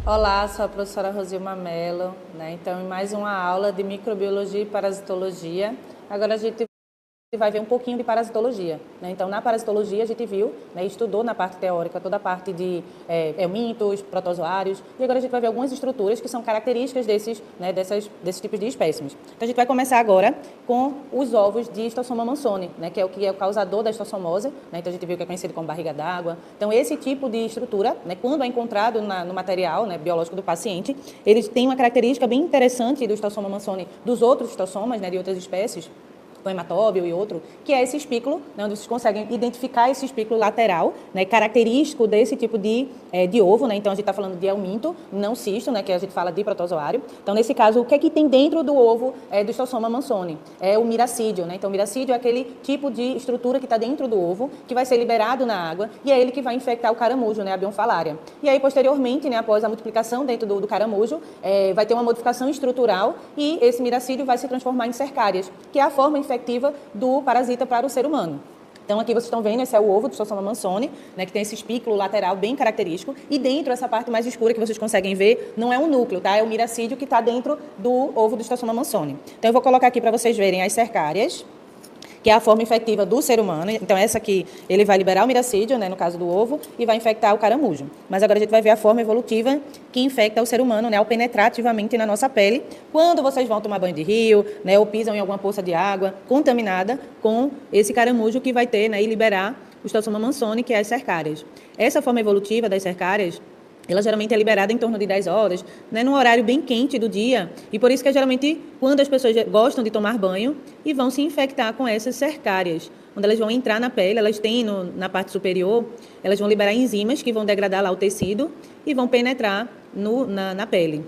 Olá, sou a professora Rosilma Mello, Então, em mais uma aula de microbiologia e parasitologia. Agora a gente vai ver um pouquinho de parasitologia, Então, na parasitologia a gente viu, estudou na parte teórica toda a parte de helmintos, protozoários, e agora a gente vai ver algumas estruturas que são características desses tipos de espécimes. Então, a gente vai começar agora com os ovos de Histosoma mansoni, que é o causador da histossomose, Então, a gente viu que é conhecido como barriga d'água. Então, esse tipo de estrutura, quando é encontrado no material biológico do paciente, eles têm uma característica bem interessante do Histosoma mansoni dos outros histossomas, de outras espécies, o hematóbio e outro, que é esse espículo, onde vocês conseguem identificar esse espículo lateral, característico desse tipo de ovo, Então, a gente está falando de helminto, não cisto, que a gente fala de protozoário. Então, nesse caso, o que é que tem dentro do ovo do Histosoma mansoni? É o miracídio, Então, o miracídio é aquele tipo de estrutura que está dentro do ovo, que vai ser liberado na água, e é ele que vai infectar o caramujo, a Bionfalaria. E aí, posteriormente, após a multiplicação dentro do caramujo, vai ter uma modificação estrutural, e esse miracídio vai se transformar em cercárias, que é a forma infectiva do parasita para o ser humano. Então, aqui vocês estão vendo, esse é o ovo do Histosoma mansoni, que tem esse espículo lateral bem característico, e dentro, essa parte mais escura que vocês conseguem ver, não é um núcleo, tá? É o miracídio que está dentro do ovo do Histosoma mansoni. Então, eu vou colocar aqui para vocês verem as cercárias, que é a forma infectiva do ser humano. Então, essa aqui, ele vai liberar o miracídio, no caso do ovo, e vai infectar o caramujo. Mas agora a gente vai ver a forma evolutiva que infecta o ser humano, ao penetrar ativamente na nossa pele, quando vocês vão tomar banho de rio, ou pisam em alguma poça de água contaminada com esse caramujo que vai ter, e liberar o Histosoma mansoni, que é as cercárias. Essa forma evolutiva das cercárias, ela geralmente é liberada em torno de 10 horas, num horário bem quente do dia, e por isso que é geralmente quando as pessoas gostam de tomar banho e vão se infectar com essas cercárias, onde elas vão entrar na pele, elas têm na parte superior, elas vão liberar enzimas que vão degradar lá o tecido e vão penetrar na pele.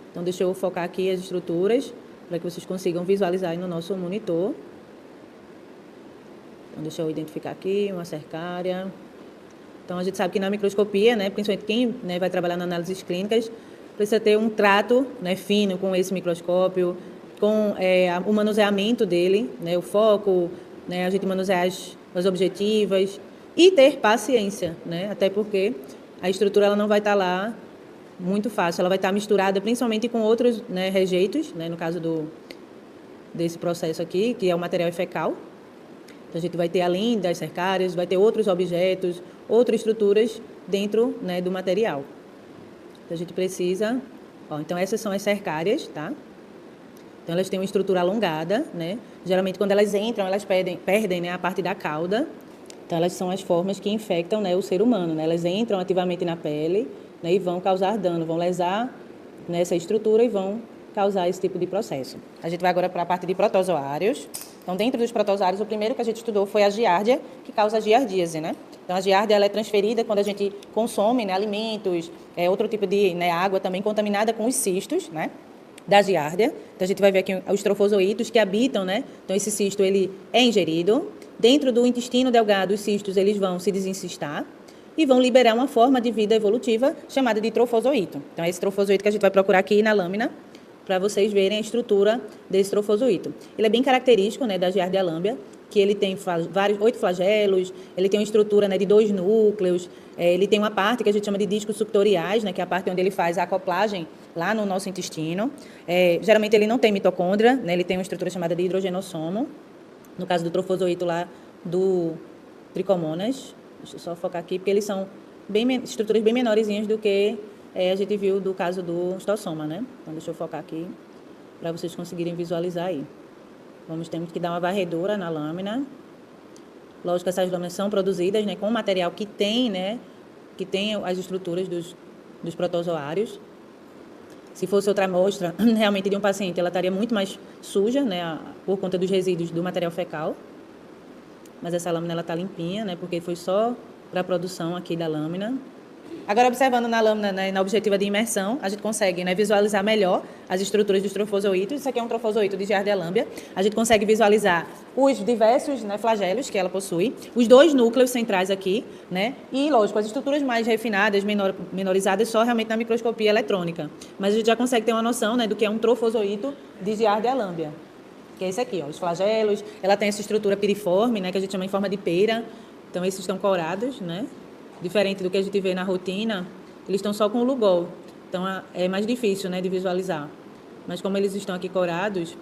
Então, deixa eu focar aqui as estruturas, para que vocês consigam visualizar aí no nosso monitor. Então, deixa eu identificar aqui uma cercária. Então, a gente sabe que na microscopia, principalmente quem vai trabalhar nas análises clínicas, precisa ter um trato fino com esse microscópio, com o manuseamento dele, o foco, a gente manusear as objetivas e ter paciência, até porque a estrutura ela não vai estar lá muito fácil, ela vai estar misturada principalmente com outros rejeitos, no caso desse processo aqui, que é o material fecal. Então, a gente vai ter, além das cercárias, vai ter outros objetos, outras estruturas dentro do material. Então, a gente precisa... então, essas são as cercárias, tá? Então, elas têm uma estrutura alongada, Geralmente, quando elas entram, elas perdem a parte da cauda. Então, elas são as formas que infectam o ser humano, Elas entram ativamente na pele e vão causar dano, vão lesar nessa estrutura e vão causar esse tipo de processo. A gente vai agora para a parte de protozoários. Então, dentro dos protozoários, o primeiro que a gente estudou foi a giardia, que causa a giardíase, Então, a giardia ela é transferida quando a gente consome alimentos, outro tipo de água também contaminada com os cistos, da giardia. Então, a gente vai ver aqui os trofozoítos que habitam, Então, esse cisto ele é ingerido. Dentro do intestino delgado, os cistos eles vão se desencistar e vão liberar uma forma de vida evolutiva chamada de trofozoíto. Então, é esse trofozoíto que a gente vai procurar aqui na lâmina, para vocês verem a estrutura desse trofozoíto. Ele é bem característico da Giardia lambia, que ele tem 8 flagelos, ele tem uma estrutura de 2 núcleos, ele tem uma parte que a gente chama de discos suctoriais, que é a parte onde ele faz a acoplagem lá no nosso intestino. Geralmente ele não tem mitocôndria, ele tem uma estrutura chamada de hidrogenossomo, no caso do trofozoíto lá do Trichomonas. Deixa eu só focar aqui, porque eles são estruturas bem menorzinhas do que a gente viu do caso do histossoma, Então, deixa eu focar aqui para vocês conseguirem visualizar aí. Temos que dar uma varredura na lâmina. Lógico que essas lâminas são produzidas com o material que tem, que tem as estruturas dos protozoários. Se fosse outra amostra, realmente de um paciente, ela estaria muito mais suja, por conta dos resíduos do material fecal. Mas essa lâmina ela está limpinha, porque foi só para a produção aqui da lâmina. Agora, observando na lâmina, na objetiva de imersão, a gente consegue visualizar melhor as estruturas dos trofozoítos. Isso aqui é um trofozoíto de Giardia lambia. A gente consegue visualizar os diversos flagelos que ela possui, os 2 núcleos centrais aqui, e, lógico, as estruturas mais refinadas, menorizadas, só realmente na microscopia eletrônica. Mas a gente já consegue ter uma noção do que é um trofozoíto de Giardia lambia, que é esse aqui, os flagelos. Ela tem essa estrutura piriforme, que a gente chama em forma de pera. Então, esses estão corados, Diferente do que a gente vê na rotina, eles estão só com o lugol. Então, é mais difícil, né, de visualizar. Mas como eles estão aqui corados,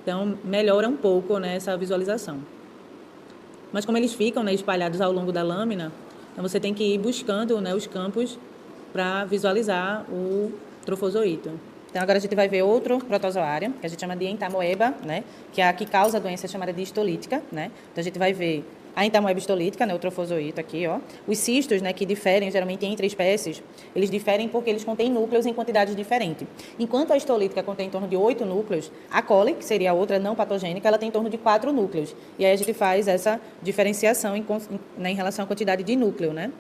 então melhora um pouco, né, essa visualização. Mas como eles ficam, né, espalhados ao longo da lâmina, então você tem que ir buscando, né, os campos para visualizar o trofozoito. Então agora a gente vai ver outro protozoário, que a gente chama de entamoeba, né, que é a que causa a doença chamada de histolítica, né. Então a gente vai ver a entamoeba histolítica, né, o trofozoito aqui, ó. Os cistos, né, que diferem geralmente entre espécies, eles diferem porque eles contêm núcleos em quantidades diferentes. Enquanto a histolítica contém em torno de 8 núcleos, a coli, que seria a outra não patogênica, ela tem em torno de 4 núcleos. E aí a gente faz essa diferenciação em relação à quantidade de núcleo, né,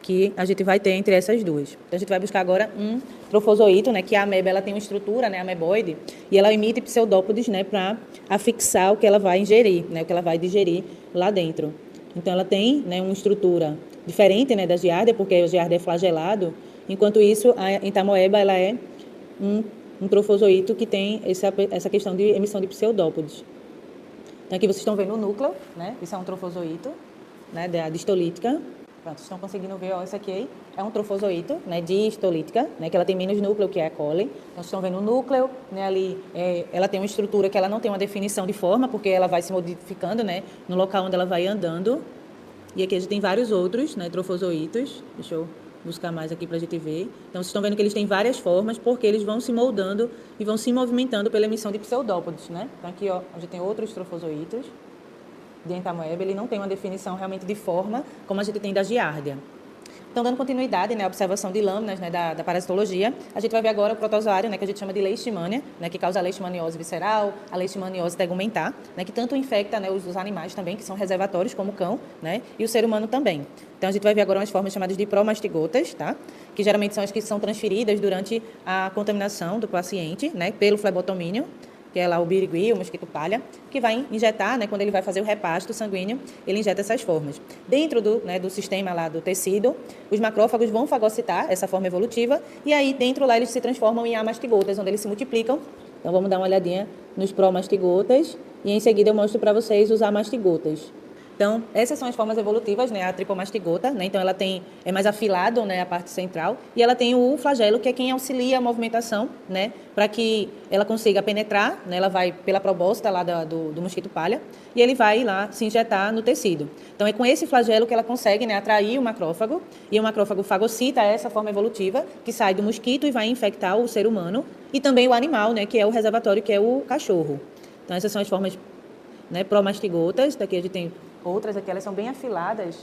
que a gente vai ter entre essas duas. Então, a gente vai buscar agora um trofozoito, né, que a ameba ela tem uma estrutura, né, ameboide, e ela emite pseudópodes, né, para afixar o que ela vai ingerir, né, o que ela vai digerir lá dentro. Então, ela tem, né, uma estrutura diferente, né, da giardia, porque o giardia é flagelado. Enquanto isso, a entamoeba ela é um trofozoito que tem essa questão de emissão de pseudópodes. Então, aqui vocês estão vendo o núcleo, né, isso é um trofozoito, né, da histolítica. Pronto, estão conseguindo ver, ó, isso aqui é um trofozoito, né, de histolítica, né, que ela tem menos núcleo que é a coli. Então, vocês estão vendo o núcleo, né, ali, ela tem uma estrutura que ela não tem uma definição de forma, porque ela vai se modificando, né, no local onde ela vai andando. E aqui a gente tem vários outros, né, trofozoitos. Deixa eu buscar mais aqui para a gente ver. Então, vocês estão vendo que eles têm várias formas, porque eles vão se moldando e vão se movimentando pela emissão de pseudópodes, né. Então, aqui, ó, a gente tem outros trofozoitos de entamoeba, ele não tem uma definição realmente de forma, como a gente tem da giardia. Então, dando continuidade, né, à observação de lâminas, né, da parasitologia, a gente vai ver agora o protozoário, né, que a gente chama de leishmania, né, que causa a leishmaniose visceral, a leishmaniose tegumentar, né, que tanto infecta, né, os animais também, que são reservatórios, como o cão, né, e o ser humano também. Então, a gente vai ver agora umas formas chamadas de promastigotas, tá, que geralmente são as que são transferidas durante a contaminação do paciente, né, pelo flebotomínio, que é lá o birigui, o mosquito palha, que vai injetar, né, quando ele vai fazer o repasto sanguíneo, ele injeta essas formas. Dentro do sistema lá do tecido, os macrófagos vão fagocitar essa forma evolutiva, e aí dentro lá eles se transformam em amastigotas, onde eles se multiplicam. Então vamos dar uma olhadinha nos promastigotas, e em seguida eu mostro para vocês os amastigotas. Então, essas são as formas evolutivas, né, a tripomastigota, né, então ela é mais afilado, né, a parte central, e ela tem o flagelo, que é quem auxilia a movimentação, né, para que ela consiga penetrar, né, ela vai pela probóscita lá do mosquito palha, e ele vai lá se injetar no tecido. Então, é com esse flagelo que ela consegue, né, atrair o macrófago, e o macrófago fagocita essa forma evolutiva, que sai do mosquito e vai infectar o ser humano, e também o animal, né, que é o reservatório, que é o cachorro. Então, essas são as formas, né, promastigotas. Daqui a gente tem outras aqui, elas são bem afiladas.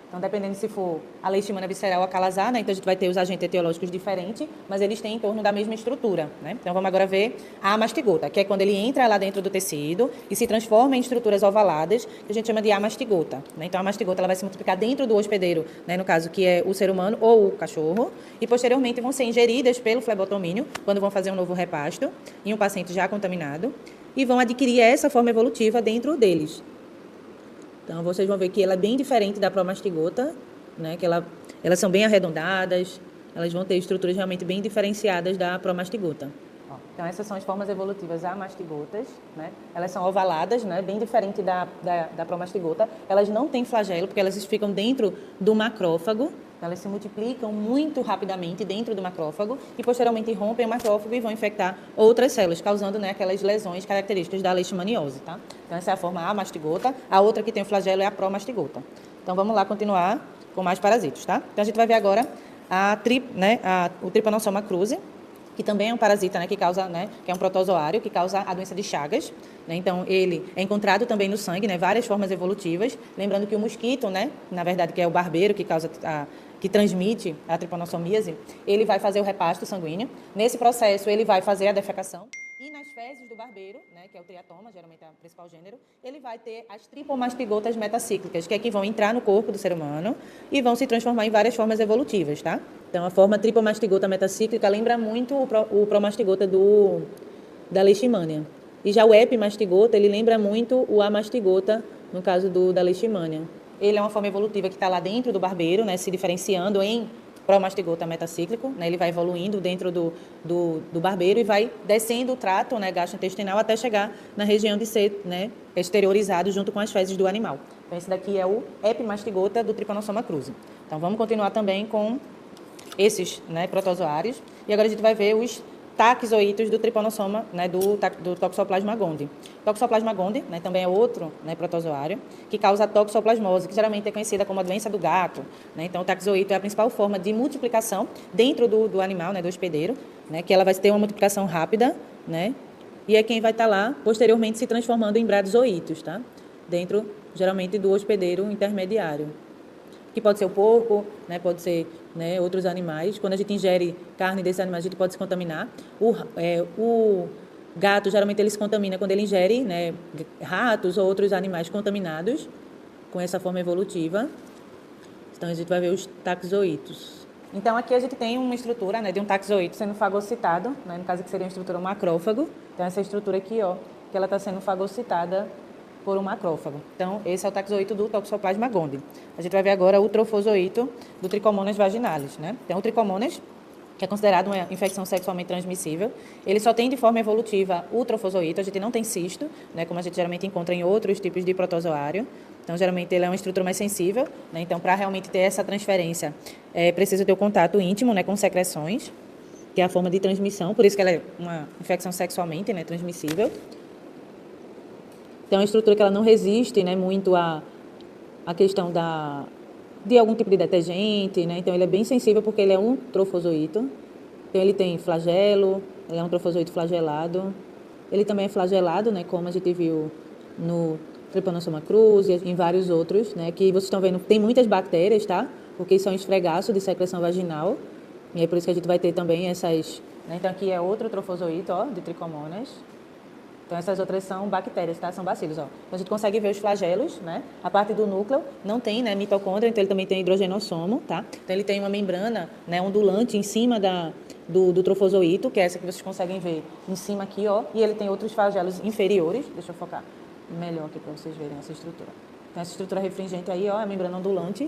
Então, dependendo se for a leishmania visceral ou a calazar, né? Então, a gente vai ter os agentes etiológicos diferentes, mas eles têm em torno da mesma estrutura, né? Então, vamos agora ver a mastigota, que é quando ele entra lá dentro do tecido e se transforma em estruturas ovaladas, que a gente chama de amastigota, né? Então, a mastigota ela vai se multiplicar dentro do hospedeiro, né? No caso, que é o ser humano ou o cachorro, e posteriormente vão ser ingeridas pelo flebotomínio, quando vão fazer um novo repasto, em um paciente já contaminado, e vão adquirir essa forma evolutiva dentro deles. Então, vocês vão ver que ela é bem diferente da promastigota, né? Que elas são bem arredondadas, elas vão ter estruturas realmente bem diferenciadas da promastigota. Então, essas são as formas evolutivas amastigotas, né? Elas são ovaladas, né? Bem diferente da promastigota. Elas não têm flagelo, porque elas ficam dentro do macrófago. Elas se multiplicam muito rapidamente dentro do macrófago e, posteriormente, rompem o macrófago e vão infectar outras células, causando, né, aquelas lesões características da leishmaniose, tá? Então, essa é a forma amastigota. A outra que tem o flagelo é a promastigota. Então, vamos lá continuar com mais parasitos, tá? Então, a gente vai ver agora o Trypanosoma cruzi, que também é um parasita, né, que causa, né, que é um protozoário, que causa a doença de Chagas, né? Então, ele é encontrado também no sangue, né, várias formas evolutivas. Lembrando que o mosquito, né, na verdade, que é o barbeiro que transmite a tripaноssomíase, ele vai fazer o repasto sanguíneo. Nesse processo, ele vai fazer a defecação. E nas fezes do barbeiro, né, que é o triatoma, geralmente é o principal gênero, ele vai ter as tripomastigotas metacíclicas, que é que vão entrar no corpo do ser humano e vão se transformar em várias formas evolutivas, tá? Então, a forma tripomastigota metacíclica lembra muito o promastigota da leishmania. E já o epimastigota, ele lembra muito o amastigota, no caso da leishmania. Ele é uma forma evolutiva que está lá dentro do barbeiro, né, se diferenciando em promastigota metacíclico, né, ele vai evoluindo dentro do barbeiro e vai descendo o trato, né, gastrointestinal até chegar na região de ser, né, exteriorizado junto com as fezes do animal. Então, esse daqui é o epimastigota do Trypanosoma cruzi. Então, vamos continuar também com esses, né, protozoários. E agora a gente vai ver os taxoítos do triponossoma, né, do Toxoplasma gondii. Toxoplasma gondii, né, também é outro, né, protozoário que causa a toxoplasmose, que geralmente é conhecida como a doença do gato, né? Então, o taxoíto é a principal forma de multiplicação dentro do animal, né, do hospedeiro, né, que ela vai ter uma multiplicação rápida, né, e é quem vai estar lá, posteriormente, se transformando em bradyzoítos, tá? Dentro, geralmente, do hospedeiro intermediário, que pode ser o porco, né, pode ser, né, outros animais. Quando a gente ingere carne desses animais, a gente pode se contaminar. O gato, geralmente, ele se contamina quando ele ingere, né, ratos ou outros animais contaminados com essa forma evolutiva. Então, a gente vai ver os taxoítos. Então, aqui a gente tem uma estrutura, né, de um taxoíto sendo fagocitado, né, no caso que seria uma estrutura macrófago. Então, essa estrutura aqui, ó, que ela está sendo fagocitada por um macrófago. Então, esse é o taxoíto do Toxoplasma gondii. A gente vai ver agora o trofozoíto do Trichomonas vaginalis, né? Então, o Trichomonas, que é considerado uma infecção sexualmente transmissível, ele só tem de forma evolutiva o trofozoíto, a gente não tem cisto, né, como a gente geralmente encontra em outros tipos de protozoário. Então, geralmente, ele é uma estrutura mais sensível, né? Então, para realmente ter essa transferência, é preciso ter o contato íntimo, né, com secreções, que é a forma de transmissão, por isso que ela é uma infecção sexualmente, né, transmissível. Então, é uma estrutura que ela não resiste, né, muito à questão de algum tipo de detergente, né? Então, ele é bem sensível porque ele é um trofozoíto. Então, ele tem flagelo, ele é um trofozoíto flagelado. Ele também é flagelado, né, como a gente viu no Trypanosoma cruzi e em vários outros, né, que vocês estão vendo, tem muitas bactérias, tá? Porque isso é um esfregaço de secreção vaginal. E é por isso que a gente vai ter também essas, né? Então, aqui é outro trofozoíto, ó, de Trichomonas. Então, essas outras são bactérias, tá? São bacilos, ó. Então, a gente consegue ver os flagelos, né? A parte do núcleo não tem, né, mitocôndria, então ele também tem hidrogenossomo, tá? Então, ele tem uma membrana, né, ondulante em cima do trofozoíto, que é essa que vocês conseguem ver em cima aqui, ó. E ele tem outros flagelos inferiores. Deixa eu focar melhor aqui para vocês verem essa estrutura. Então, essa estrutura refringente aí, ó, é a membrana ondulante.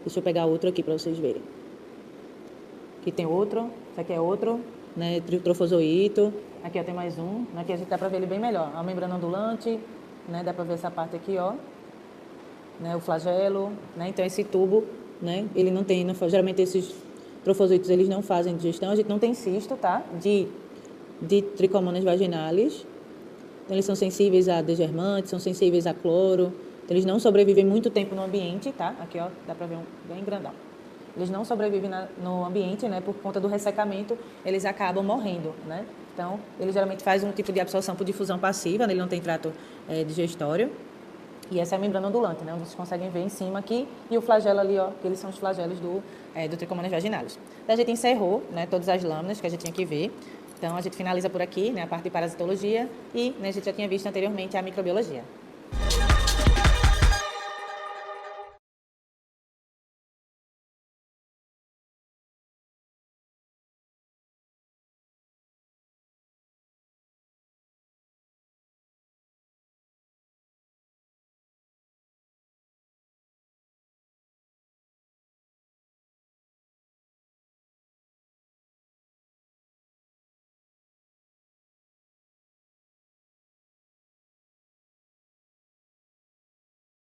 Deixa eu pegar outro aqui para vocês verem. Aqui tem outro, esse aqui é outro, né, trofozoíto. Aqui ó, tem mais um, aqui a gente dá para ver ele bem melhor. A membrana ondulante, né, dá para ver essa parte aqui, ó, né, o flagelo, né, então esse tubo, né, ele não tem, geralmente esses trofozoítos eles não fazem digestão, a gente não tem cisto, tá, de Trichomonas vaginalis. Então eles são sensíveis a degermantes, são sensíveis a cloro, então, eles não sobrevivem muito tempo no ambiente, tá, aqui ó, dá para ver um bem grandão. Eles não sobrevivem no ambiente, né, por conta do ressecamento, eles acabam morrendo, né. Então, ele geralmente faz um tipo de absorção por difusão passiva, né? Ele não tem trato digestório. E essa é a membrana ondulante, né? Onde vocês conseguem ver em cima aqui. E o flagelo ali, ó, que eles são os flagelos do Trichomonas vaginalis. Então, a gente encerrou, né, todas as lâminas que a gente tinha que ver. Então, a gente finaliza por aqui, né, a parte de parasitologia. E, né, a gente já tinha visto anteriormente a microbiologia.